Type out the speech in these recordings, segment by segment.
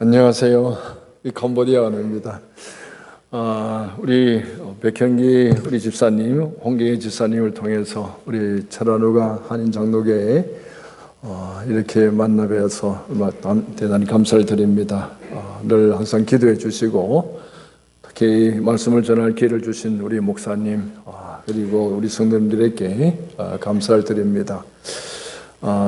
안녕하세요. 캄보디아 언어입니다. 우리 백형기 우리 집사님, 홍경희 집사님을 통해서 우리 철안우가 한인 장로교회에 이렇게 만나 뵈어서 대단히 감사를 드립니다. 늘 항상 기도해 주시고 특히 말씀을 전할 기회를 주신 우리 목사님 그리고 우리 성도님들에게 감사를 드립니다.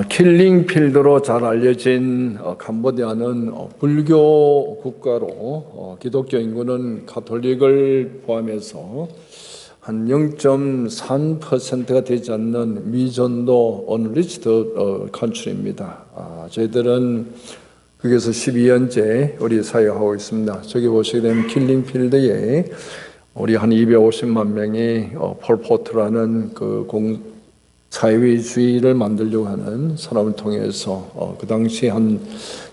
킬링필드로 잘 알려진 캄보디아는 불교 국가로 기독교 인구는 가톨릭을 포함해서 한 0.3%가 되지 않는 미전도 unreached country입니다. 저희들은 거기서 12년째 우리 사역하고 있습니다. 저기 보시게 되면 킬링필드에 우리 한 250만 명이 폴포트라는 사회주의를 만들려고 하는 사람을 통해서 그 당시 한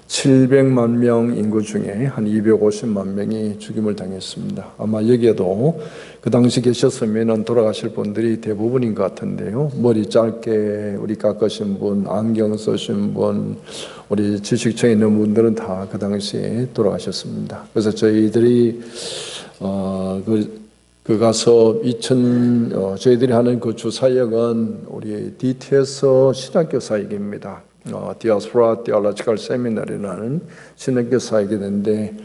700만 명 인구 중에 한 250만 명이 죽임을 당했습니다. 아마 여기에도 그 당시 계셨으면 돌아가실 분들이 대부분인 것 같은데요. 머리 짧게 우리 깎으신 분, 안경 쓰신 분, 우리 지식층에 있는 분들은 다 그 당시에 돌아가셨습니다. 그래서 저희들이 가서 저희들이 하는 그 주사역은 우리 DTS 신학교 사역입니다. Diaspora Theological Seminary라는 신학교 사역이 되는데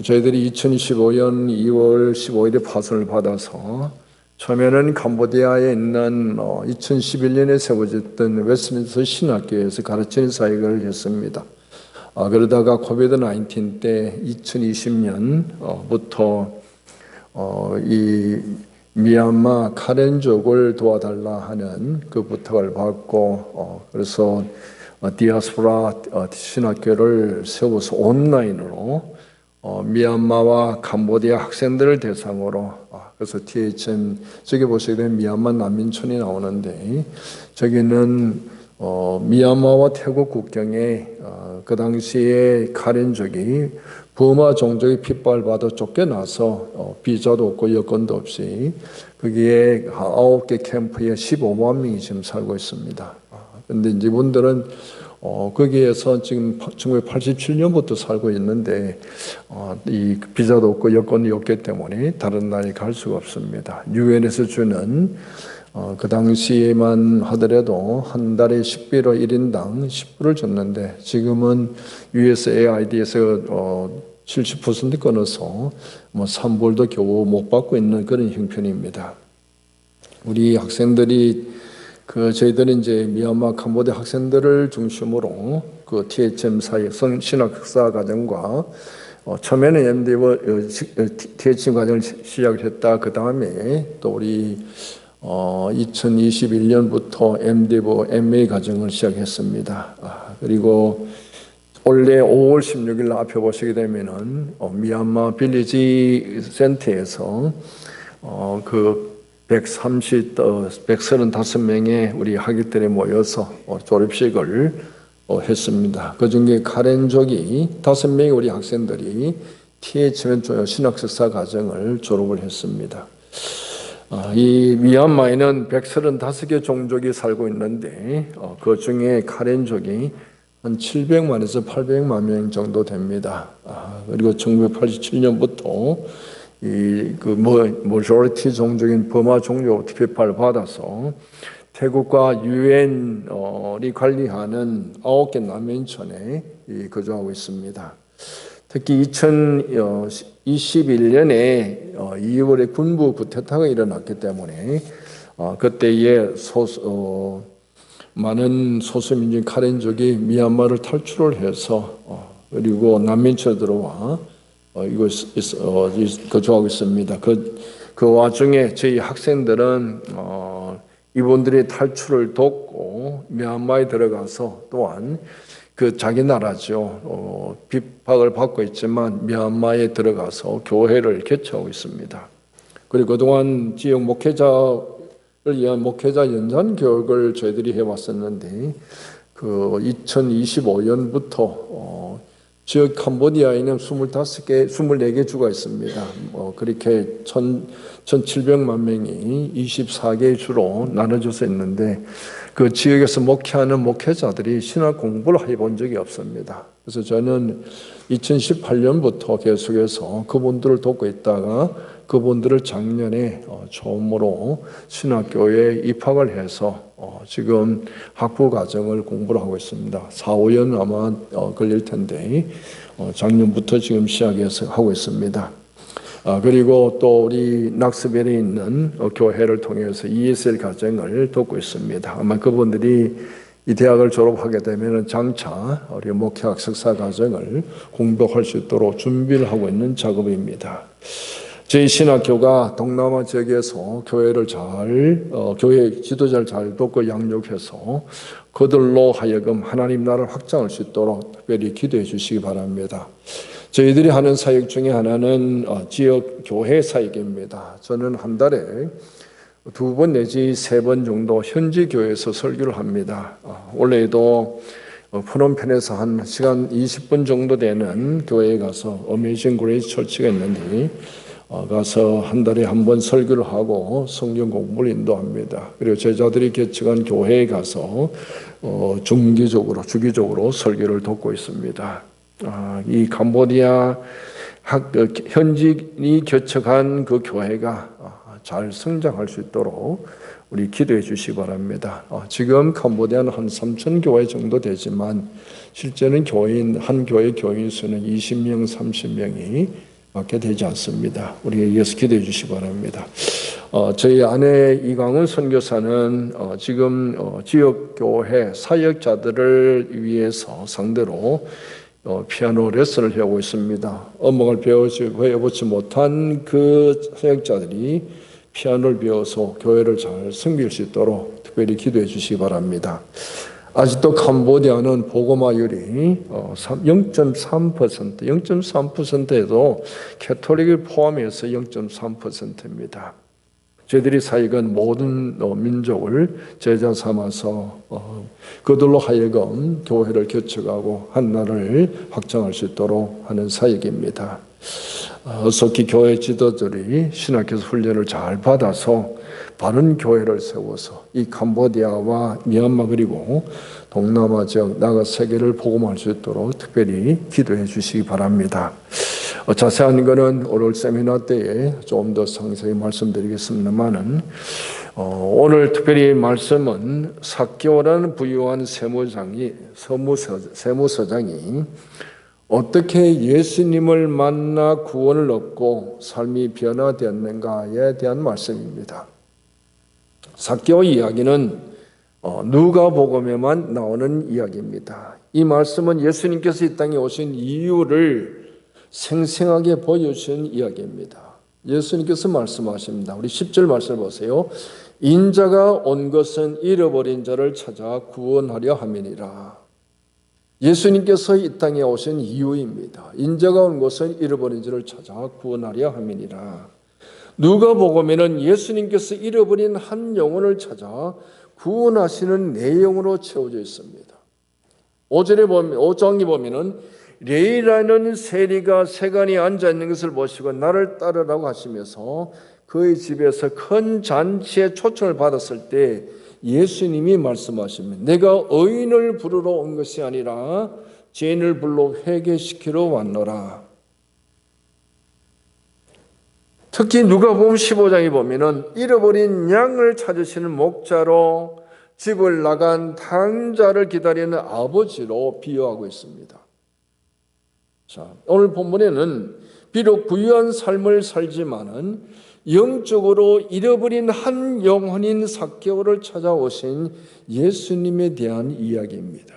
저희들이 2015년 2월 15일에 파송을 받아서 처음에는 캄보디아에 있는 2011년에 세워졌던 웨스트민스터 신학교에서 가르치는 사역을 했습니다. 그러다가 코비드-19 때 2020년부터 이 미얀마 카렌족을 도와달라 하는 그 부탁을 받고 그래서 디아스포라 신학교를 세워서 온라인으로 미얀마와 캄보디아 학생들을 대상으로 그래서 THM 저기 보시게 되면 미얀마 난민촌이 나오는데 저기는 미얀마와 태국 국경에 그 당시에 카렌족이 버마 종족의 핍박을 받아 쫓겨나서 비자도 없고 여권도 없이 거기에 9개 캠프에 15만 명이 지금 살고 있습니다. 그런데 이분들은 거기에서 지금 1987년부터 살고 있는데 이 비자도 없고 여권이 없기 때문에 다른 나라에 갈 수가 없습니다. 유엔에서 주는 그 당시에만 하더라도 한 달에 식비로 1인당 10불을 줬는데 지금은 USAID에서 70% 끊어서 3불도 겨우 못 받고 있는 그런 형편입니다. 우리 학생들이 저희들은 이제 미얀마 캄보디아 학생들을 중심으로 그 THM 사역 신학사 과정과 처음에는 MD버 THM 과정을 시작을 했다. 그 다음에 또 우리 2021년부터 MD버 MA 과정을 시작했습니다. 그리고 올해 5월 16일 앞에 보시게 되면은 미얀마 빌리지 센터에서 135명의 우리 학위들이 모여서 졸업식을 했습니다. 그 중에 카렌족이 5명의 우리 학생들이 THM 신학석사 과정을 졸업을 했습니다. 이 미얀마에는 135개 종족이 살고 있는데 그 중에 카렌족이 한 700만에서 800만 명 정도 됩니다. 그리고 1987년부터 majority 종족인 버마 종족 핍박을 받아서 태국과 유엔이 관리하는 9개 난민촌에 거주하고 있습니다. 특히 2021년에 2월에 군부 쿠데타가 일어났기 때문에 그때에 많은 소수민족 카렌족이 미얀마를 탈출을 해서 그리고 난민촌에 들어와 거주하고 있습니다. 그 와중에 저희 학생들은 이분들의 탈출을 돕고 미얀마에 들어가서 또한 자기 나라죠. 핍박을 받고 있지만 미얀마에 들어가서 교회를 개최하고 있습니다. 그리고 그동안 지역 목회자를 위한 목회자 연장 교육을 저희들이 해왔었는데 2025년부터 지역 캄보디아에는 24개 주가 있습니다. 그렇게 1,700만 명이 24개 주로 나눠져서 있는데 그 지역에서 목회하는 목회자들이 신학 공부를 해본 적이 없습니다. 그래서 저는 2018년부터 계속해서 그분들을 돕고 있다가 그분들을 작년에 처음으로 신학교에 입학을 해서 지금 학부 과정을 공부를 하고 있습니다. 4, 5년 아마 걸릴 텐데 작년부터 지금 시작해서 하고 있습니다. 그리고 또 우리 낙스벨에 있는 교회를 통해서 ESL 과정을 돕고 있습니다. 아마 그분들이 이 대학을 졸업하게 되면 장차 우리 목회학 석사 과정을 공부할 수 있도록 준비를 하고 있는 작업입니다. 저희 신학교가 동남아 지역에서 교회를 교회 지도자를 잘 돕고 양육해서 그들로 하여금 하나님 나라를 확장할 수 있도록 특별히 기도해 주시기 바랍니다. 저희들이 하는 사역 중에 하나는 지역 교회 사역입니다. 저는 한 달에 2번 내지 3번 정도 현지 교회에서 설교를 합니다. 올해도 프놈펜에서 한 시간 20분 정도 되는 교회에 가서 어메이징 그레이스 처치가 있는데 가서 한 달에 한 번 설교를 하고 성경 공부를 인도합니다. 그리고 제자들이 개척한 교회에 가서 주기적으로 설교를 돕고 있습니다. 이 캄보디아 현지인이 개척한 그 교회가 잘 성장할 수 있도록 우리 기도해 주시기 바랍니다. 지금 캄보디아는 한 3,000 교회 정도 되지만 실제는 한 교회 교인 수는 20명, 30명이 밖에 되지 않습니다. 우리에 의해서 기도해 주시기 바랍니다. 저희 아내 이광훈 선교사는 지금 지역교회 사역자들을 위해서 상대로 피아노 레슨을 하고 있습니다. 음악을 배워보지 못한 그 사역자들이 피아노를 배워서 교회를 잘 섬길 수 있도록 특별히 기도해 주시기 바랍니다. 아직도 캄보디아는 복음화율이 0.3%에도 캐톨릭을 포함해서 0.3%입니다. 저희들이 사역은 모든 민족을 제자 삼아서 그들로 하여금 교회를 개척하고 한 나라를 확장할 수 있도록 하는 사역입니다. 어석히 교회 지도자들이 신학교에서 훈련을 잘 받아서 바른 교회를 세워서 이 캄보디아와 미얀마 그리고 동남아 지역 나아가 세계를 복음할 수 있도록 특별히 기도해 주시기 바랍니다. 자세한 것은 오늘 세미나 때에 좀 더 상세히 말씀드리겠습니다만은 오늘 특별히 말씀은 삭개오라는 부유한 세무서장이 어떻게 예수님을 만나 구원을 얻고 삶이 변화되었는가에 대한 말씀입니다. 삭개오 이야기는 누가복음에만 나오는 이야기입니다. 이 말씀은 예수님께서 이 땅에 오신 이유를 생생하게 보여주신 이야기입니다. 예수님께서 말씀하십니다. 우리 10절 말씀 보세요. 인자가 온 것은 잃어버린 자를 찾아 구원하려 함이니라. 예수님께서 이 땅에 오신 이유입니다. 인자가 온 것은 잃어버린 자를 찾아 구원하려 함이니라. 누가복음에는 예수님께서 잃어버린 한 영혼을 찾아 구원하시는 내용으로 채워져 있습니다. 5장에 보면은 레이라는 세리가 세간에 앉아있는 것을 보시고 나를 따르라고 하시면서 그의 집에서 큰 잔치에 초청을 받았을 때 예수님이 말씀하십니다. 내가 의인을 부르러 온 것이 아니라 죄인을 불러 회개시키러 왔노라. 특히 누가복음 15장에 보면은 잃어버린 양을 찾으시는 목자로 집을 나간 탕자를 기다리는 아버지로 비유하고 있습니다. 자, 오늘 본문에는 비록 부유한 삶을 살지만은 영적으로 잃어버린 한 영혼인 삭개오를 찾아오신 예수님에 대한 이야기입니다.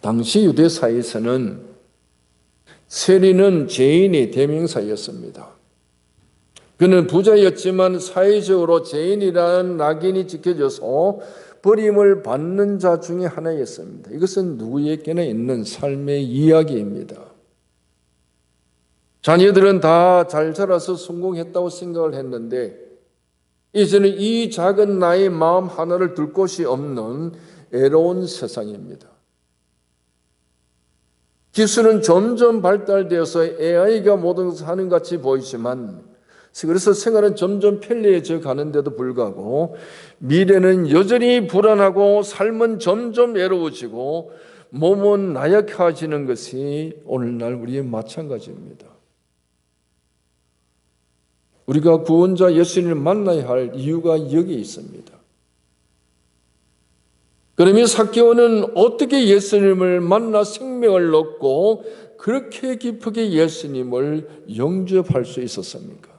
당시 유대 사회에서는 세리는 죄인의 대명사였습니다. 그는 부자였지만 사회적으로 죄인이라는 낙인이 찍혀져서 버림을 받는 자 중에 하나였습니다. 이것은 누구에게나 있는 삶의 이야기입니다. 자녀들은 다 잘 자라서 성공했다고 생각을 했는데 이제는 이 작은 나의 마음 하나를 둘 곳이 없는 애로운 세상입니다. 기술은 점점 발달되어서 AI가 모든 것을 하는 것 같이 보이지만 그래서 생활은 점점 편리해져 가는데도 불구하고 미래는 여전히 불안하고 삶은 점점 외로워지고 몸은 나약해지는 것이 오늘날 우리의 마찬가지입니다. 우리가 구원자 예수님을 만나야 할 이유가 여기에 있습니다. 그러면 삭개오는 어떻게 예수님을 만나 생명을 얻고 그렇게 깊게 예수님을 영접할 수 있었습니까?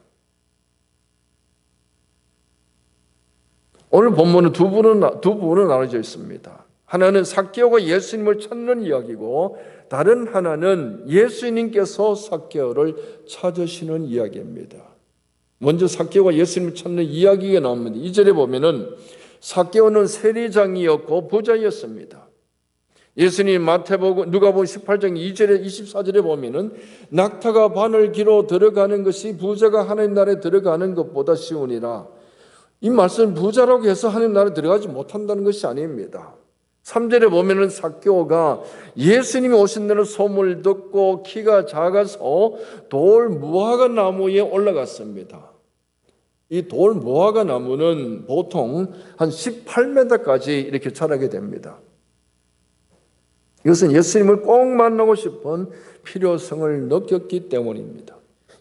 오늘 본문은 두 부분으로 나눠져 있습니다. 하나는 삭개오가 예수님을 찾는 이야기고 다른 하나는 예수님께서 삭개오를 찾으시는 이야기입니다. 먼저 삭개오가 예수님을 찾는 이야기가 나옵니다. 2절에 보면은 삭개오는 세리장이었고 부자였습니다. 예수님 누가복음 18장 2절에 24절에 보면은 낙타가 바늘기로 들어가는 것이 부자가 하나님 나라에 들어가는 것보다 쉬우니라. 이 말씀 부자라고 해서 하나님 나라에 들어가지 못한다는 것이 아닙니다. 3절에 보면은 삭개오가 예수님이 오신다는 소문을 듣고 키가 작아서 돌 무화과 나무에 올라갔습니다. 이 돌 무화과 나무는 보통 한 18m까지 이렇게 자라게 됩니다. 이것은 예수님을 꼭 만나고 싶은 필요성을 느꼈기 때문입니다.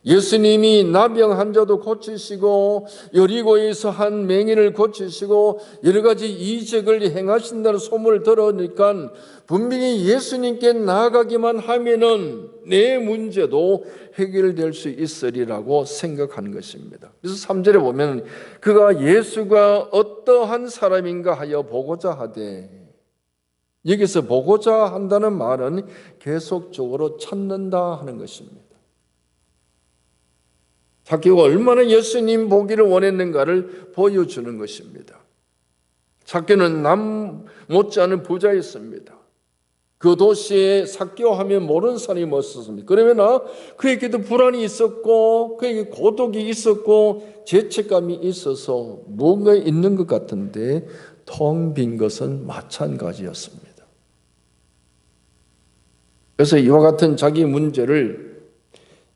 예수님이 나병 환자도 고치시고 여리고에서 한 맹인을 고치시고 여러 가지 이적을 행하신다는 소문을 들으니까 분명히 예수님께 나아가기만 하면은 내 문제도 해결될 수 있으리라고 생각하는 것입니다. 그래서 3절에 보면 그가 예수가 어떠한 사람인가 하여 보고자 하되, 여기서 보고자 한다는 말은 계속적으로 찾는다 하는 것입니다. 삭개오가 얼마나 예수님 보기를 원했는가를 보여주는 것입니다. 삭개오는 남 못지않은 부자였습니다. 그 도시에 삭개오 하면 모르는 사람이 없었습니다. 그러면 그에게도 불안이 있었고 그에게 고독이 있었고 죄책감이 있어서 뭔가 있는 것 같은데 텅 빈 것은 마찬가지였습니다. 그래서 이와 같은 자기 문제를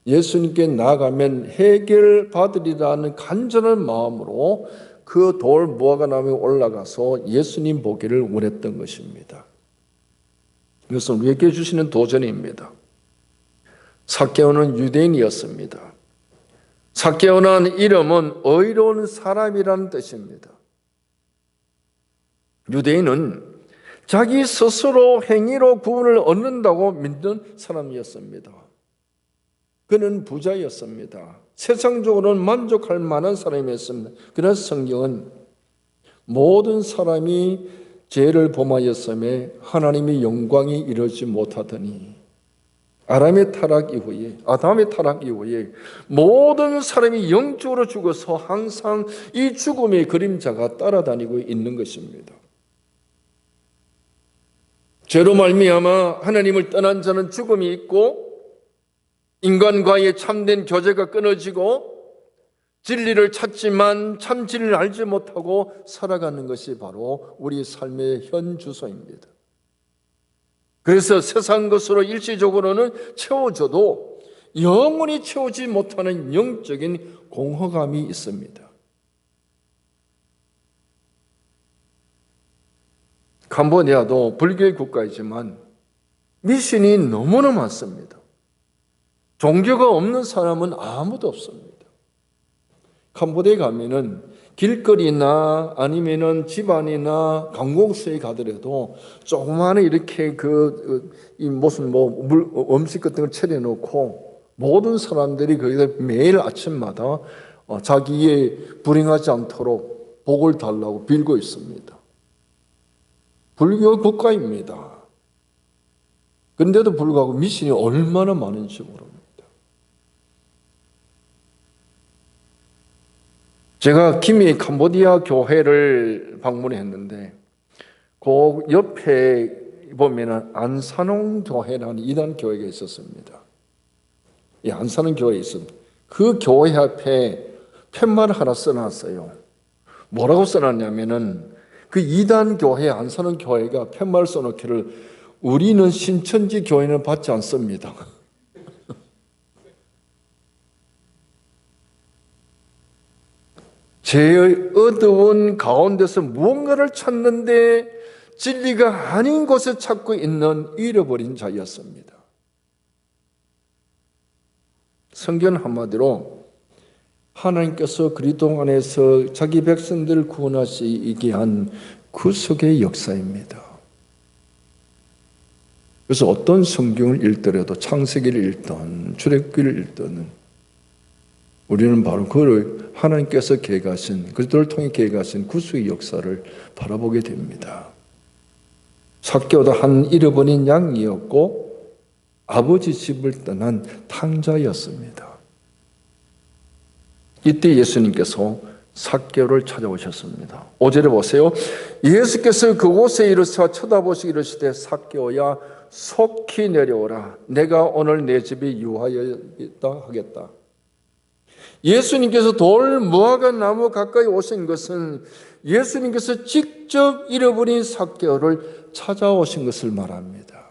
예수님께 나아가면 해결받으리라는 간절한 마음으로 그 돌 무화과 나무에 올라가서 예수님 보기를 원했던 것입니다. 이것은 우리에게 주시는 도전입니다. 삭개오는 유대인이었습니다. 삭개오라는 이름은 의로운 사람이라는 뜻입니다. 유대인은 자기 스스로 행위로 구원을 얻는다고 믿는 사람이었습니다. 그는 부자였습니다. 세상적으로는 만족할 만한 사람이었습니다. 그러나 성경은 모든 사람이 죄를 범하였음에 하나님의 영광이 이루어지지 못하더니 아담의 타락 이후에 모든 사람이 영적으로 죽어서 항상 이 죽음의 그림자가 따라다니고 있는 것입니다. 죄로 말미암아 하나님을 떠난 자는 죽음이 있고 인간과의 참된 교제가 끊어지고 진리를 찾지만 참 진리를 알지 못하고 살아가는 것이 바로 우리 삶의 현 주소입니다. 그래서 세상 것으로 일시적으로는 채워져도 영원히 채우지 못하는 영적인 공허감이 있습니다. 캄보디아도 불교의 국가이지만 미신이 너무나 많습니다. 종교가 없는 사람은 아무도 없습니다. 캄보디아에 가면은 길거리나 아니면은 집안이나 관공서에 가더라도 조그마한 이렇게 음식 같은 걸 차려놓고 모든 사람들이 거기다 매일 아침마다 자기의 불행하지 않도록 복을 달라고 빌고 있습니다. 불교 국가입니다. 그런데도 불구하고 미신이 얼마나 많은지 모릅니다. 제가 기미 캄보디아 교회를 방문했는데 그 옆에 보면은 안산홍 교회라는 이단 교회가 있었습니다. 이 안산홍 교회에 있습니다. 그 교회 앞에 팻말을 하나 써놨어요. 뭐라고 써놨냐면은 그 이단 교회 안산홍 교회가 팻말 써놓기를 우리는 신천지 교회는 받지 않습니다. 죄의 어두운 가운데서 무언가를 찾는데 진리가 아닌 곳에 찾고 있는 잃어버린 자였습니다. 성경 한마디로 하나님께서 그리스도 안에서 자기 백성들을 구원하시기 한 구속의 역사입니다. 그래서 어떤 성경을 읽더라도 창세기를 읽든 출애굽기를 읽든 우리는 바로 그를 하나님께서 계획하신, 그리스도를 통해 계획하신 구속의 역사를 바라보게 됩니다. 삭개오도 한 잃어버린 양이었고 아버지 집을 떠난 탕자였습니다. 이때 예수님께서 삭개오를 찾아오셨습니다. 5절에 보세요. 예수께서 그곳에 이르사 쳐다보시기 이르시되 삭개오야 속히 내려오라. 내가 오늘 내 집에 유하였다 하겠다. 예수님께서 돌 무화과 나무 가까이 오신 것은 예수님께서 직접 잃어버린 삭개오를 찾아오신 것을 말합니다.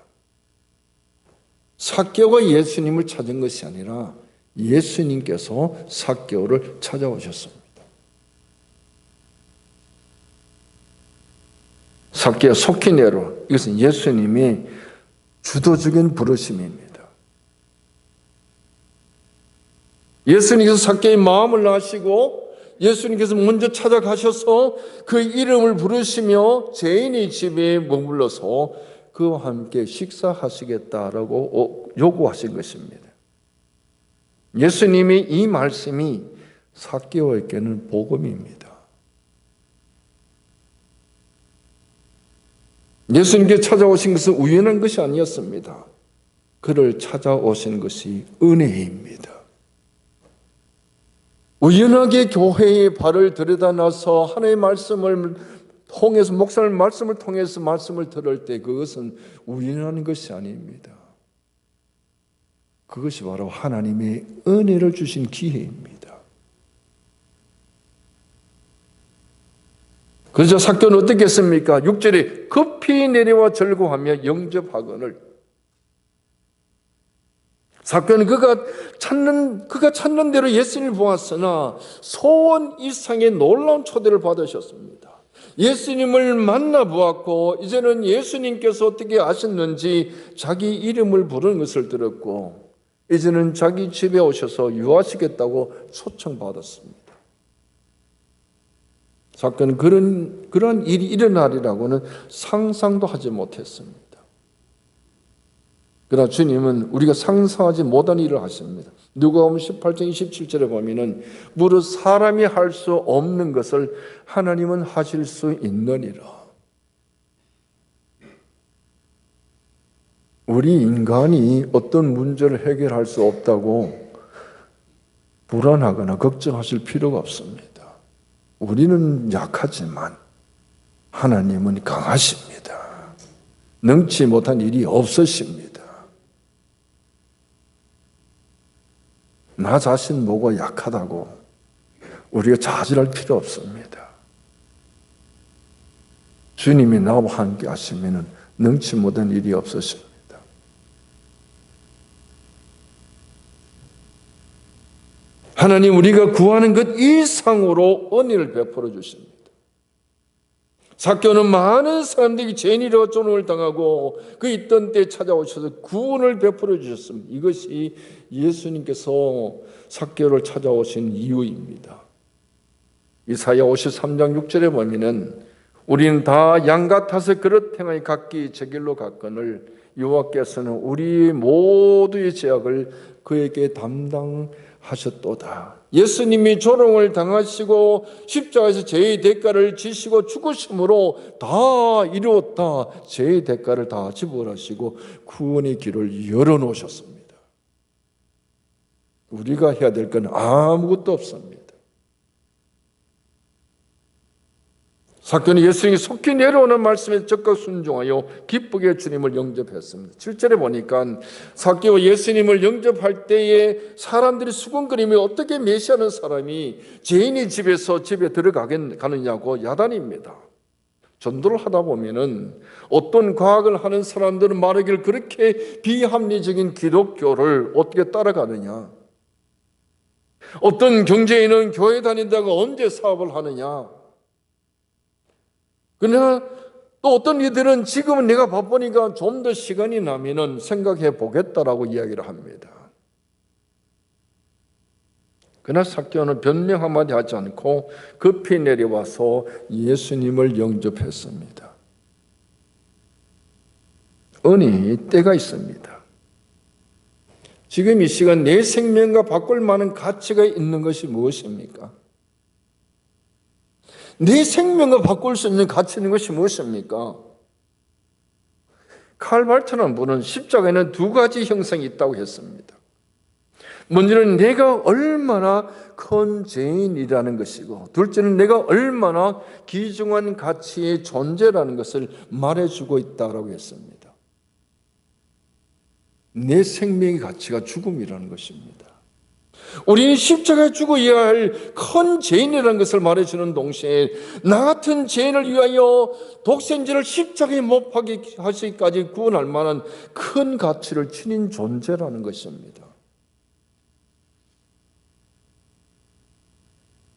삭개오가 예수님을 찾은 것이 아니라 예수님께서 삭개오를 찾아오셨습니다. 삭개오 속히 내려오라. 이것은 예수님이 주도적인 부르심입니다. 예수님께서 삭개오의 마음을 아시고 예수님께서 먼저 찾아가셔서 그 이름을 부르시며 죄인의 집에 머물러서 그와 함께 식사하시겠다라고 요구하신 것입니다. 예수님의 이 말씀이 삭개오에게는 복음입니다. 예수님께 찾아오신 것은 우연한 것이 아니었습니다. 그를 찾아오신 것이 은혜입니다. 우연하게 교회의 발을 들여다놔서 하나님의 말씀을 통해서 목사님 말씀을 통해서 말씀을 들을 때 그것은 우연한 것이 아닙니다. 그것이 바로 하나님의 은혜를 주신 기회입니다. 그래서 삭개오는 어떻게 했습니까? 6절에 급히 내려와 절구하며 영접하거늘. 삭개오는 그가 찾는 대로 예수님을 보았으나 소원 이상의 놀라운 초대를 받으셨습니다. 예수님을 만나보았고 이제는 예수님께서 어떻게 아셨는지 자기 이름을 부르는 것을 들었고 이제는 자기 집에 오셔서 유하시겠다고 초청받았습니다. 삭개오는 그런 일이 일어나리라고는 상상도 하지 못했습니다. 그러나 주님은 우리가 상상하지 못한 일을 하십니다. 누가복음 18장 27절에 보면은 무릇 사람이 할 수 없는 것을 하나님은 하실 수 있느니라. 우리 인간이 어떤 문제를 해결할 수 없다고 불안하거나 걱정하실 필요가 없습니다. 우리는 약하지만 하나님은 강하십니다. 능치 못한 일이 없으십니다. 나 자신 보고 약하다고 우리가 좌절할 필요 없습니다. 주님이 나와 함께 하시면 능치 못한 일이 없으십니다. 하나님 우리가 구하는 것 이상으로 은혜를 베풀어 주십니다. 삭개오는 많은 사람들이 죄인이라 조롱을 당하고 그 있던 때 찾아오셔서 구원을 베풀어 주셨습니다. 이것이 예수님께서 삭개오를 찾아오신 이유입니다. 이사야 53장 6절에 보면은 우리는 다 양 같아서 그릇 행하여 각기 제 길로 갔거늘 여호와께서는 우리 모두의 죄악을 그에게 담당하셨도다. 예수님이 조롱을 당하시고 십자가에서 죄의 대가를 지시고 죽으심으로 다 이루었다. 죄의 대가를 다 지불하시고 구원의 길을 열어놓으셨습니다. 우리가 해야 될 건 아무것도 없습니다. 삭개오는 예수님이 속히 내려오는 말씀에 적극 순종하여 기쁘게 주님을 영접했습니다. 7절에 보니까 삭개오 예수님을 영접할 때에 사람들이 수군거리며 어떻게 메시아는 사람이 죄인의 집에 들어가느냐고 야단입니다. 전도를 하다 보면은 어떤 과학을 하는 사람들은 말하기를 그렇게 비합리적인 기독교를 어떻게 따라가느냐. 어떤 경제인은 교회 다닌다고 언제 사업을 하느냐. 그러나 또 어떤 이들은 지금은 내가 바쁘니까 좀 더 시간이 나면은 생각해 보겠다라고 이야기를 합니다. 그러나 삭개오는 변명 한마디 하지 않고 급히 내려와서 예수님을 영접했습니다. 은혜의 때가 있습니다. 지금 이 시간 내 생명과 바꿀 만한 가치가 있는 것이 무엇입니까? 내 생명과 바꿀 수 있는 가치 있는 것이 무엇입니까? 칼 발트라는 분은 십자가에는 두 가지 형상이 있다고 했습니다. 먼저는 내가 얼마나 큰 죄인이라는 것이고, 둘째는 내가 얼마나 귀중한 가치의 존재라는 것을 말해주고 있다고 했습니다. 내 생명의 가치가 죽음이라는 것입니다. 우리는 십자가에 죽어야 할 큰 죄인이라는 것을 말해주는 동시에 나 같은 죄인을 위하여 독생자를 십자가에 못 박게 하시기까지 구원할 만한 큰 가치를 지닌 존재라는 것입니다.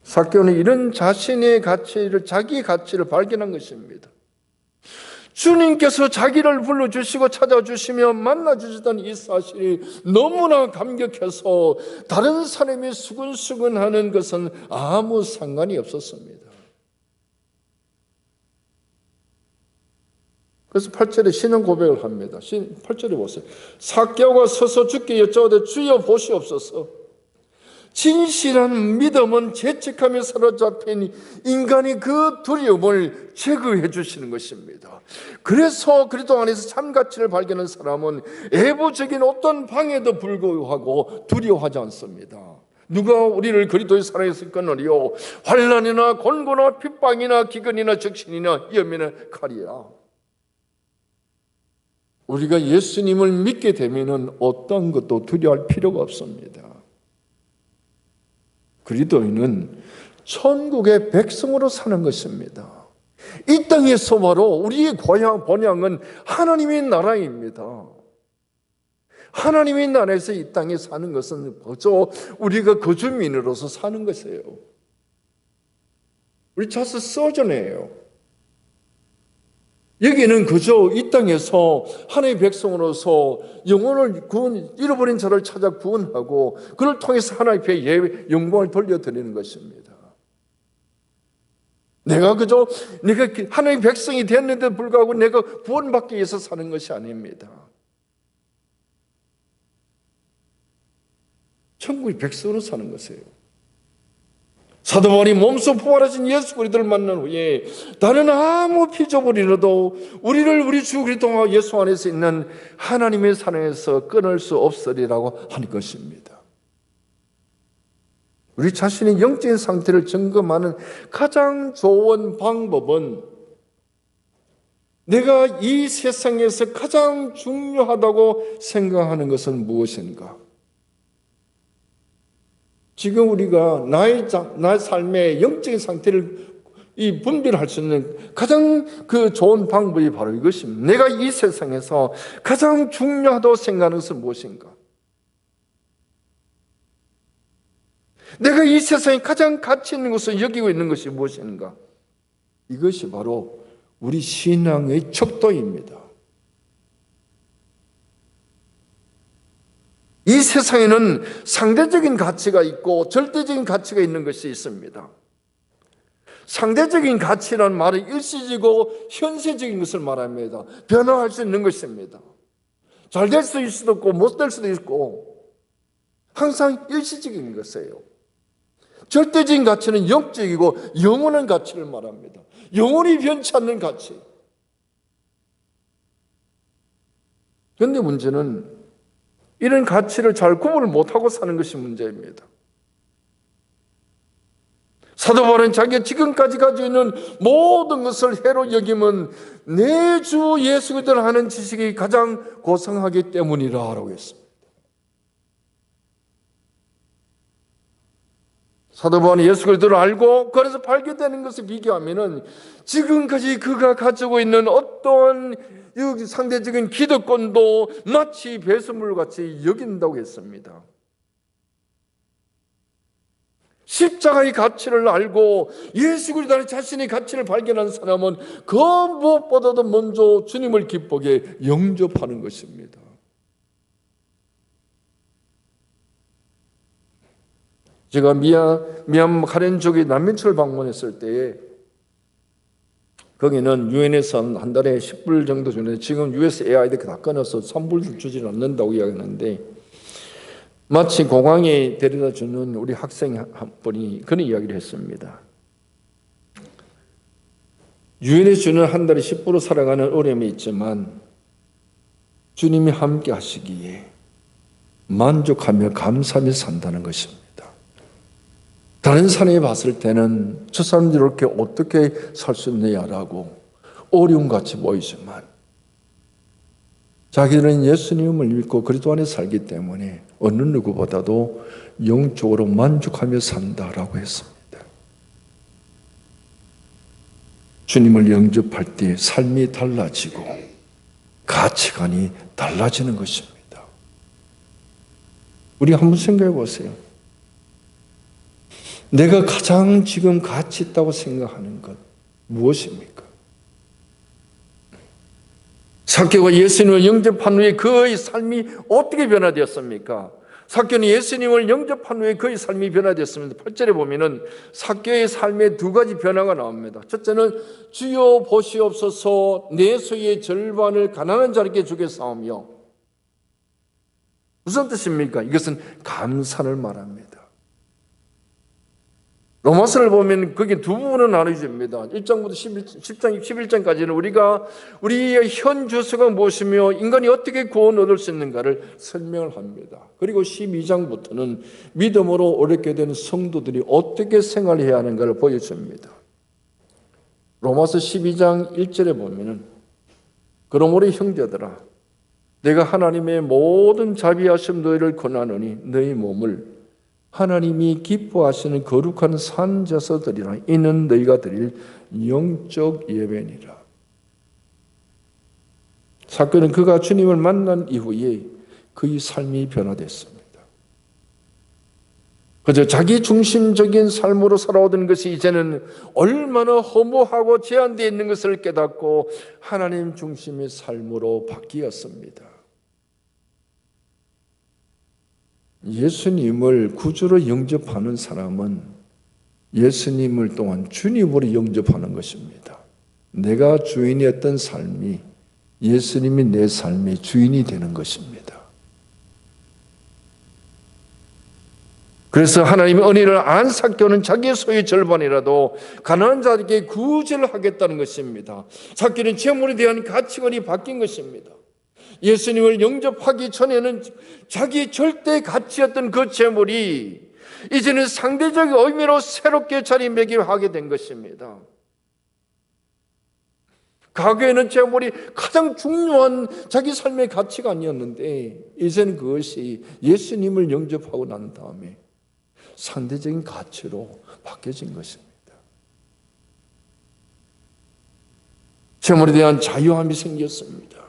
삭개오는 이런 자신의 가치를, 자기 가치를 발견한 것입니다. 주님께서 자기를 불러주시고 찾아주시며 만나주시던 이 사실이 너무나 감격해서 다른 사람이 수근수근하는 것은 아무 상관이 없었습니다. 그래서 8절에 신앙 고백을 합니다. 8절에 보세요. 삭개오가 서서 주께 여쭤오되 주여 보시옵소서. 진실한 믿음은 죄책감에 사로잡힌 인간이 그 두려움을 제거해 주시는 것입니다. 그래서 그리스도 안에서 참 가치를 발견한 사람은 애부적인 어떤 방해도 불구하고 두려워하지 않습니다. 누가 우리를 그리스도의 사랑에서 끊으리요? 환난이나 곤고나 핍박이나 기근이나 적신이나 위험이나 칼이라. 우리가 예수님을 믿게 되면 어떤 것도 두려워할 필요가 없습니다. 그리스도인은 천국의 백성으로 사는 것입니다. 이 땅에서 바로 우리의 고향, 본향은 하나님의 나라입니다. 하나님의 나라에서 이 땅에 사는 것은 그저 우리가 거주민으로서 사는 것이에요. 우리 자스 서전이에요. 여기는 그저 이 땅에서 하나님의 백성으로서 영혼을 잃어버린 자를 찾아 구원하고 그를 통해서 하나님 앞에 영광을 돌려드리는 것입니다. 내가 하나님의 백성이 됐는데 불구하고 내가 구원받기 위해서 사는 것이 아닙니다. 천국의 백성으로 사는 것이에요. 사도 바울이 몸소 부활하신 예수 그리스도를 만난 후에 다른 아무 피조물이라도 우리를 우리 주 그리스도 예수 안에서 있는 하나님의 사랑에서 끊을 수 없으리라고 하는 것입니다. 우리 자신의 영적인 상태를 점검하는 가장 좋은 방법은 내가 이 세상에서 가장 중요하다고 생각하는 것은 무엇인가? 지금 우리가 나의 삶의 영적인 상태를 분별할 수 있는 가장 좋은 방법이 바로 이것입니다. 내가 이 세상에서 가장 중요하다고 생각하는 것은 무엇인가? 내가 이 세상에 가장 가치 있는 것을 여기고 있는 것이 무엇인가? 이것이 바로 우리 신앙의 척도입니다. 이 세상에는 상대적인 가치가 있고 절대적인 가치가 있는 것이 있습니다. 상대적인 가치란 말은 일시적이고 현세적인 것을 말합니다. 변화할 수 있는 것입니다. 잘 될 수도 있고 못 될 수도 있고 항상 일시적인 것이에요. 절대적인 가치는 영적이고 영원한 가치를 말합니다. 영원히 변치 않는 가치. 그런데 문제는 이런 가치를 잘 구분을 못하고 사는 것이 문제입니다. 사도 바울은 자기가 지금까지 가지고 있는 모든 것을 해로 여기면 내 주 예수 그리스도를 아는 지식이 가장 고상하기 때문이라고 했습니다. 사도 바울은 예수 그리스도를 알고 그래서 발견되는 것을 비교하면은 지금까지 그가 가지고 있는 어떠한 상대적인 기득권도 마치 배설물같이 여긴다고 했습니다. 십자가의 가치를 알고 예수 그리스도 안에 자신의 가치를 발견한 사람은 그 무엇보다도 먼저 주님을 기쁘게 영접하는 것입니다. 제가 미얀마 카렌족의 난민촌을 방문했을 때에 거기는 유엔에서 한 달에 10불 정도 주는데 지금 USAID 다 끊어서 3불 주지는 않는다고 이야기하는데 마치 공항에 데려다 주는 우리 학생 한 분이 그런 이야기를 했습니다. 유엔에서 주는 한 달에 10불로 살아가는 어려움이 있지만 주님이 함께 하시기에 만족하며 감사하며 산다는 것입니다. 다른 사람이 봤을 때는 저 사람들이 이렇게 어떻게 살 수 있느냐라고 어려움같이 보이지만 자기들은 예수님을 믿고 그리스도 안에 살기 때문에 어느 누구보다도 영적으로 만족하며 산다라고 했습니다. 주님을 영접할 때 삶이 달라지고 가치관이 달라지는 것입니다. 우리 한번 생각해 보세요. 내가 가장 지금 가치 있다고 생각하는 것 무엇입니까? 삭개오가 예수님을 영접한 후에 그의 삶이 어떻게 변화되었습니까? 삭개오는 예수님을 영접한 후에 그의 삶이 변화되었습니다. 8절에 보면은 삭개오의 삶에 두 가지 변화가 나옵니다. 첫째는 주여 보시옵소서 내 소유의 절반을 가난한 자에게 주겠사오며, 무슨 뜻입니까? 이것은 감사를 말합니다. 로마서를 보면 그게 두 부분으로 나눠집니다. 1장부터 10장, 11장까지는 우리가 우리의 현 주소가 무엇이며 인간이 어떻게 구원 얻을 수 있는가를 설명을 합니다. 그리고 12장부터는 믿음으로 어렵게 되는 성도들이 어떻게 생활해야 하는가를 보여줍니다. 로마서 12장 1절에 보면은 그러므로 형제들아 내가 하나님의 모든 자비하심 너희를 권하노니 너희 몸을 하나님이 기뻐하시는 거룩한 산제사 드리라. 이는 너희가 드릴 영적 예배니라. 사건은 그가 주님을 만난 이후에 그의 삶이 변화됐습니다. 그저 자기 중심적인 삶으로 살아오던 것이 이제는 얼마나 허무하고 제한되어 있는 것을 깨닫고 하나님 중심의 삶으로 바뀌었습니다. 예수님을 구주로 영접하는 사람은 예수님을 또한 주님으로 영접하는 것입니다. 내가 주인이었던 삶이 예수님이 내 삶의 주인이 되는 것입니다. 그래서 하나님의 은혜를 안 삭개오는 자기의 소유의 절반이라도 가난한 자에게 구제를 하겠다는 것입니다. 삭개오는 재물에 대한 가치관이 바뀐 것입니다. 예수님을 영접하기 전에는 자기의 절대 가치였던 그 재물이 이제는 상대적인 의미로 새롭게 자리매김하게 된 것입니다. 과거에는 재물이 가장 중요한 자기 삶의 가치가 아니었는데 이제는 그것이 예수님을 영접하고 난 다음에 상대적인 가치로 바뀌어진 것입니다. 재물에 대한 자유함이 생겼습니다.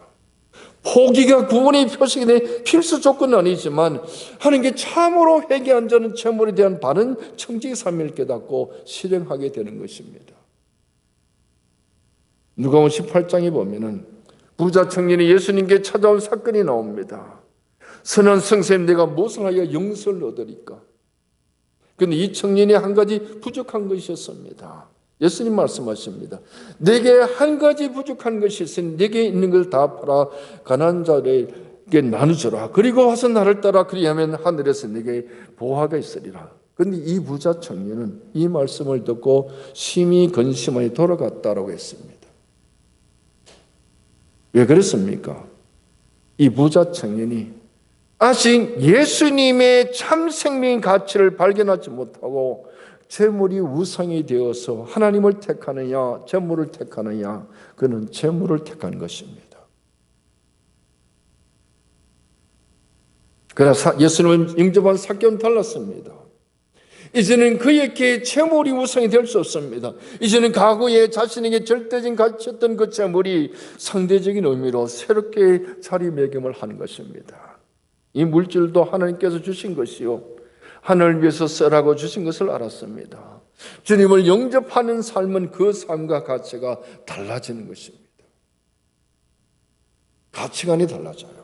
포기가 구원의 표식의 필수 조건은 아니지만 하나님께 참으로 회개한 자는 재물에 대한 바른 청지기 삶을 깨닫고 실행하게 되는 것입니다. 누가복음 18장에 보면은 부자 청년이 예수님께 찾아온 사건이 나옵니다. 선한 선생님 내가 무엇을 하여 영생을 얻으리까? 그런데 이 청년이 한 가지 부족한 것이 있었습니다. 예수님 말씀하십니다. 내게 한 가지 부족한 것이 있으니 내게 있는 걸 다 팔아 가난한 자에게 나누어라. 그리고 와서 나를 따라 그리하면 하늘에서 내게 보화가 있으리라. 그런데 이 부자 청년은 이 말씀을 듣고 심히 근심하여 돌아갔다라고 했습니다. 왜 그랬습니까? 이 부자 청년이 아직 예수님의 참 생명의 가치를 발견하지 못하고 재물이 우상이 되어서 하나님을 택하느냐 재물을 택하느냐, 그는 재물을 택한 것입니다. 그러나 예수님을 영접한 삭개오는 달랐습니다. 이제는 그에게 재물이 우상이 될 수 없습니다. 이제는 과거에 자신에게 절대적인 가치였던 그 재물이 상대적인 의미로 새롭게 자리매김을 하는 것입니다. 이 물질도 하나님께서 주신 것이요 하늘을 위해서 쓰라고 주신 것을 알았습니다. 주님을 영접하는 삶은 그 삶과 가치가 달라지는 것입니다. 가치관이 달라져요.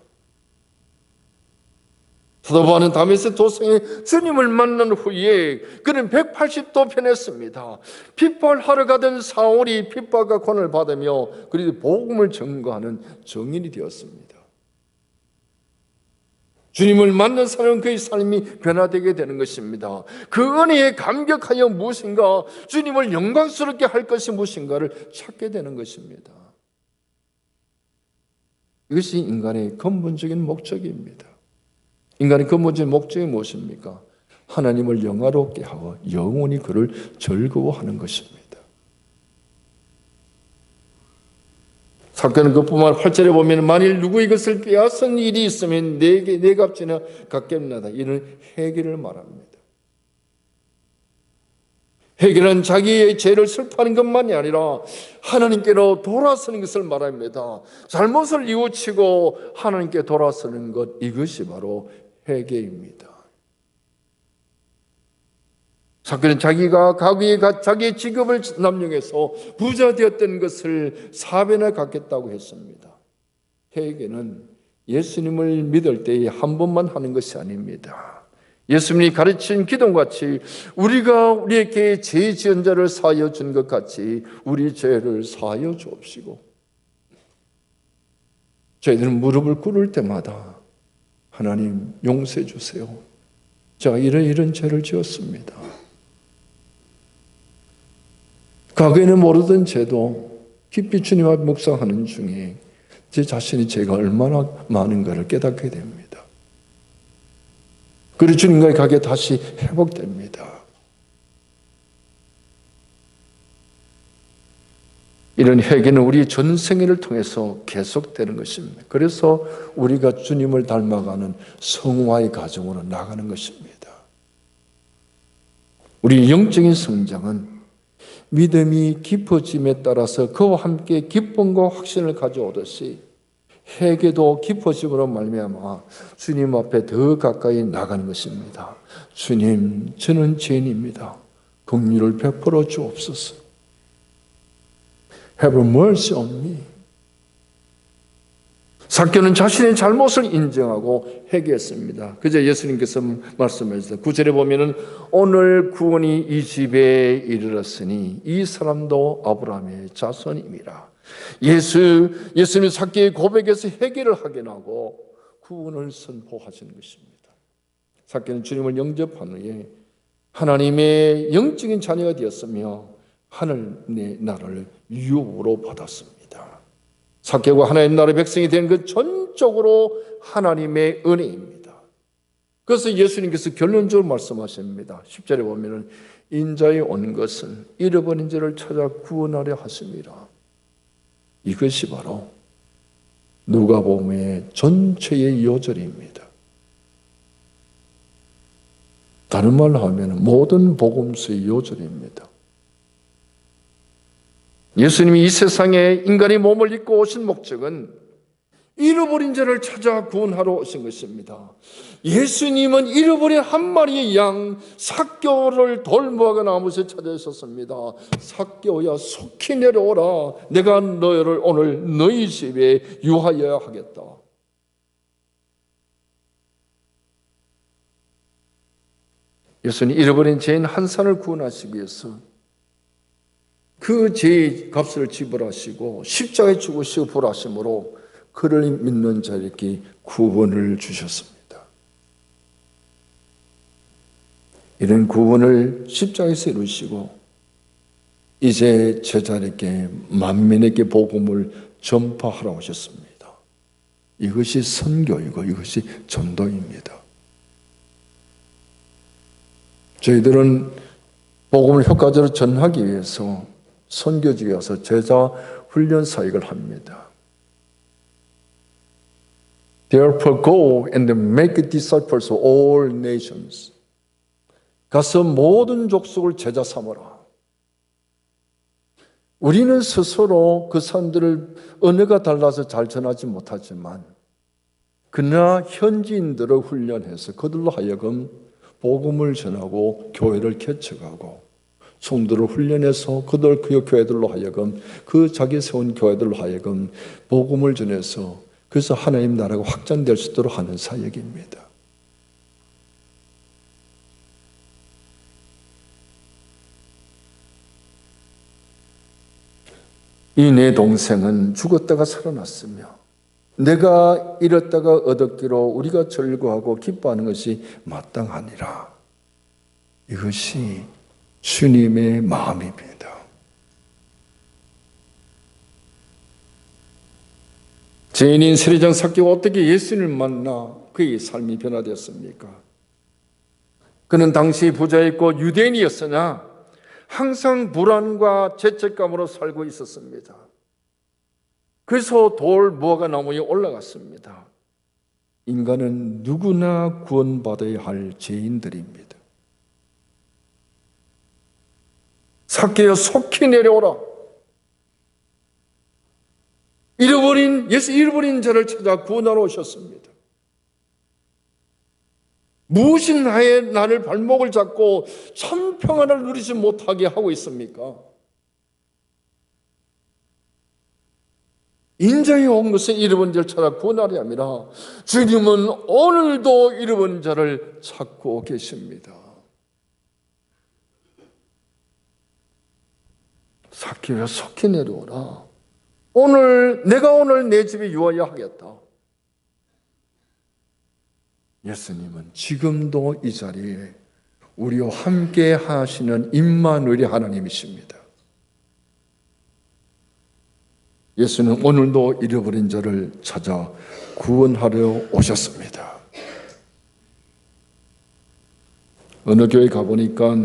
사도 바울은 다메섹 도성에 주님을 만난 후에 그는 180도 변했습니다. 핍박하러 가던 사울이 핍박과 고난을 받으며 그리고 복음을 전거하는 증인이 되었습니다. 주님을 만난 사람은 그의 삶이 변화되게 되는 것입니다. 그 은혜에 감격하여 무엇인가 주님을 영광스럽게 할 것이 무엇인가를 찾게 되는 것입니다. 이것이 인간의 근본적인 목적입니다. 인간의 근본적인 목적이 무엇입니까? 하나님을 영화롭게 하고 영원히 그를 즐거워하는 것입니다. 사건은 그뿐만 8절에 보면 만일 누구 이것을 빼앗은 일이 있으면 네 값이나 갚겠나다. 이는 회개를 말합니다. 회개는 자기의 죄를 슬퍼하는 것만이 아니라 하나님께로 돌아서는 것을 말합니다. 잘못을 뉘우치고 하나님께 돌아서는 것, 이것이 바로 회개입니다. 사건은 자기가 가구에 자기의 직업을 남용해서 부자 되었던 것을 4배나 갚겠다고 했습니다. 회개는 예수님을 믿을 때에 한 번만 하는 것이 아닙니다. 예수님이 가르친 기도같이 우리가 우리에게 죄 지은 자를 사하여 준 것 같이 우리 죄를 사하여 주옵시고, 저희들은 무릎을 꿇을 때마다 하나님 용서해 주세요. 제가 이런 죄를 지었습니다. 과거에는 모르던 죄도 깊이 주님 앞에 묵상하는 중에 제 자신이 죄가 얼마나 많은가를 깨닫게 됩니다. 그리고 주님과의 관계 다시 회복됩니다. 이런 회개는 우리 전생애를 통해서 계속되는 것입니다. 그래서 우리가 주님을 닮아가는 성화의 과정으로 나가는 것입니다. 우리 영적인 성장은 믿음이 깊어짐에 따라서 그와 함께 기쁨과 확신을 가져오듯이 회개도 깊어짐으로 말미암아 주님 앞에 더 가까이 나가는 것입니다. 주님, 저는 죄인입니다. 긍휼을 베풀어 주옵소서. Have mercy on me. 삭개오는 자신의 잘못을 인정하고 회개했습니다. 그저 예수님께서 말씀하셨어요. 9절에 보면은 오늘 구원이 이 집에 이르렀으니 이 사람도 아브라함의 자손임이라. 예수님이 삭개의 고백에서 회개를 하게 하고 구원을 선포하시는 것입니다. 삭개는 주님을 영접한 후에 하나님의 영적인 자녀가 되었으며 하늘의 나라를 유업으로 받았습니다. 삭개오가 하나님 나라의 백성이 된 것 전적으로 하나님의 은혜입니다. 그래서 예수님께서 결론적으로 말씀하십니다. 10절에 보면은 인자에 온 것은 잃어버린 자를 찾아 구원하려 하심이라. 이것이 바로 누가복음의 전체의 요절입니다. 다른 말로 하면 모든 복음서의 요절입니다. 예수님이 이 세상에 인간의 몸을 입고 오신 목적은 잃어버린 자를 찾아 구원하러 오신 것입니다. 예수님은 잃어버린 한 마리의 양 삭개오를 돌무화과 나무에서 찾아오셨습니다. 삭개오야 속히 내려오라. 내가 너희를 오늘 너희 집에 유하여야 하겠다. 예수님 잃어버린 죄인 한 산을 구원하시기 위해서 그 죄의 값을 지불하시고 십자가에 죽으시고 부활하심으로 그를 믿는 자에게 구원을 주셨습니다. 이런 구원을 십자가에서 이루시고 이제 제자에게 만민에게 복음을 전파하러 오셨습니다. 이것이 선교이고 이것이 전도입니다. 저희들은 복음을 효과적으로 전하기 위해서 선교지에 와서 제자 훈련 사역을 합니다. Therefore go and make disciples of all nations. 가서 모든 족속을 제자 삼으라. 우리는 스스로 그 사람들을 언어가 달라서 잘 전하지 못하지만 그러나 현지인들을 훈련해서 그들로 하여금 복음을 전하고 교회를 개척하고 성도를 훈련해서 그들 그 교회들로 하여금 그 자기 세운 교회들로 하여금 복음을 전해서 그래서 하나님 나라가 확장될 수 있도록 하는 사역입니다. 이 내 동생은 죽었다가 살아났으며 내가 잃었다가 얻었기로 우리가 절구하고 기뻐하는 것이 마땅하니라. 이것이 주님의 마음입니다. 죄인인 세리장 삭개가 어떻게 예수님을 만나 그의 삶이 변화되었습니까? 그는 당시 부자였고 유대인이었으나 항상 불안과 죄책감으로 살고 있었습니다. 그래서 돌 무화과 나무 위에 올라갔습니다. 인간은 누구나 구원받아야 할 죄인들입니다. 삭개여 속히 내려오라. 예수 잃어버린 자를 찾아 구원하러 오셨습니다. 무엇이 나를 발목을 잡고 참 평안을 누리지 못하게 하고 있습니까? 인자에 온 것은 잃어버린 자를 찾아 구원하려 함이라. 주님은 오늘도 잃어버린 자를 찾고 계십니다. 삭개여 속히 내려오라. 내가 오늘 내 집에 유하여 하겠다. 예수님은 지금도 이 자리에 우리와 함께 하시는 임마누엘의 하나님이십니다. 예수는 오늘도 잃어버린 자를 찾아 구원하려 오셨습니다. 어느 교회 가보니까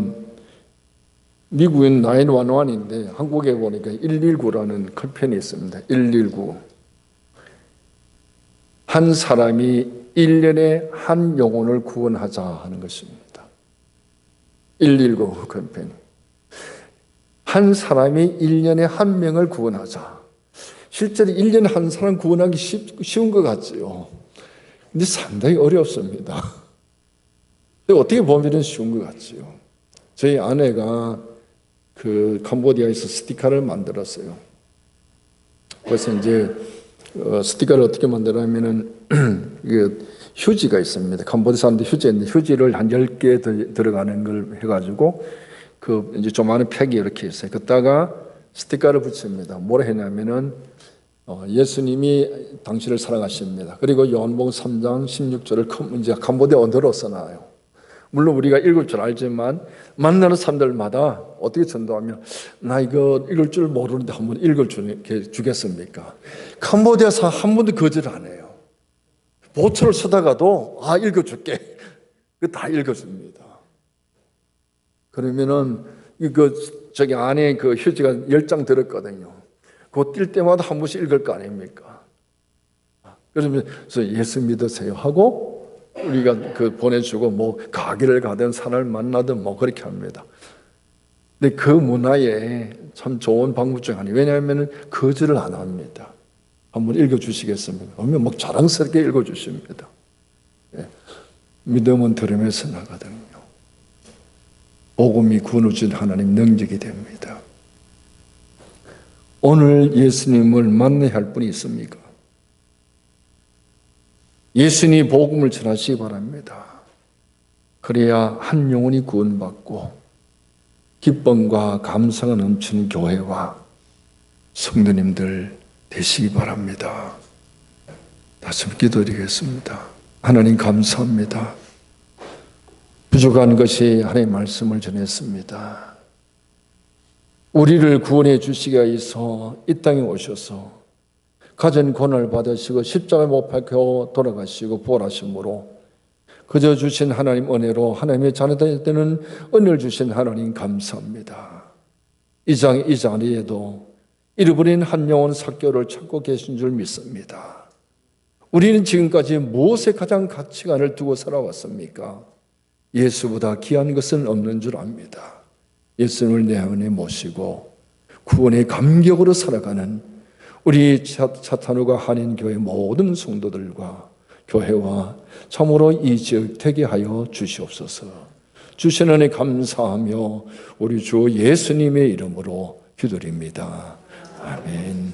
미국은 911인데 한국에 보니까 119라는 클펜이 있습니다. 119. 한 사람이 1년에 한 영혼을 구원하자 하는 것입니다. 119 캠페인. 한 사람이 1년에 한 명을 구원하자. 실제로 1년에 한 사람 구원하기 쉬운 것 같지요. 근데 상당히 어렵습니다. 근데 어떻게 보면 쉬운 것 같지요. 저희 아내가 그 캄보디아에서 스티커를 만들었어요. 그래서 이제 스티커를 어떻게 만들냐면은 휴지가 있습니다. 캄보디아 사람들 휴지 있는데 휴지를 한 10개 들어가는 걸 해가지고 그 이제 조그마한 팩이 이렇게 있어요. 그다가 스티커를 붙입니다. 뭐라 했냐면은 예수님이 당신을 사랑하십니다. 그리고 요한복음 3장 16절을 이제 캄보디아 언어로 써놔요. 물론 우리가 읽을 줄 알지만 만나는 사람들마다 어떻게 전도하면 나 이거 읽을 줄 모르는데 한번 읽어주겠습니까? 캄보디아 사람 한 번도 거절 안 해요. 보초를 쓰다가도 읽어줄게. 다 읽어줍니다. 그러면은 저기 안에 그 휴지가 10장 들었거든요. 그거 뛸 때마다 한 번씩 읽을 거 아닙니까? 그러면서 예수 믿으세요 하고 우리가 보내주고 뭐 가게를 가든 사람을 만나든 뭐 그렇게 합니다. 근데 그 문화에 참 좋은 방법 중 하나예요. 왜냐하면 거절을 안 합니다. 한번 읽어주시겠습니까? 그러면 막 자랑스럽게 읽어주십니다. 예. 믿음은 들으면서 나거든요. 복음이 구원을 준 하나님 능력이 됩니다. 오늘 예수님을 만나야 할 분이 있습니까? 예수님이 복음을 전하시기 바랍니다. 그래야 한 영혼이 구원받고 기쁨과 감사가 넘치는 교회와 성도님들 되시기 바랍니다. 다시 기도드리겠습니다. 하나님 감사합니다. 부족한 것이 하나님의 말씀을 전했습니다. 우리를 구원해 주시기 위해서 이 땅에 오셔서 가진 고난을 받으시고 십자가에 못 박혀 돌아가시고 부활하심으로 그저 주신 하나님 은혜로 하나님의 자녀들 때는 은혜를 주신 하나님 감사합니다. 이 자리에도 잃어버린 한 영혼 삭개를 찾고 계신 줄 믿습니다. 우리는 지금까지 무엇에 가장 가치관을 두고 살아왔습니까? 예수보다 귀한 것은 없는 줄 압니다. 예수님을 내 안에 모시고 구원의 감격으로 살아가는 우리 차탄우가 한인교회 모든 성도들과 교회와 참으로 이 지역 되게 하여 주시옵소서. 주신 은혜 감사하며 우리 주 예수님의 이름으로 기도드립니다. 아멘.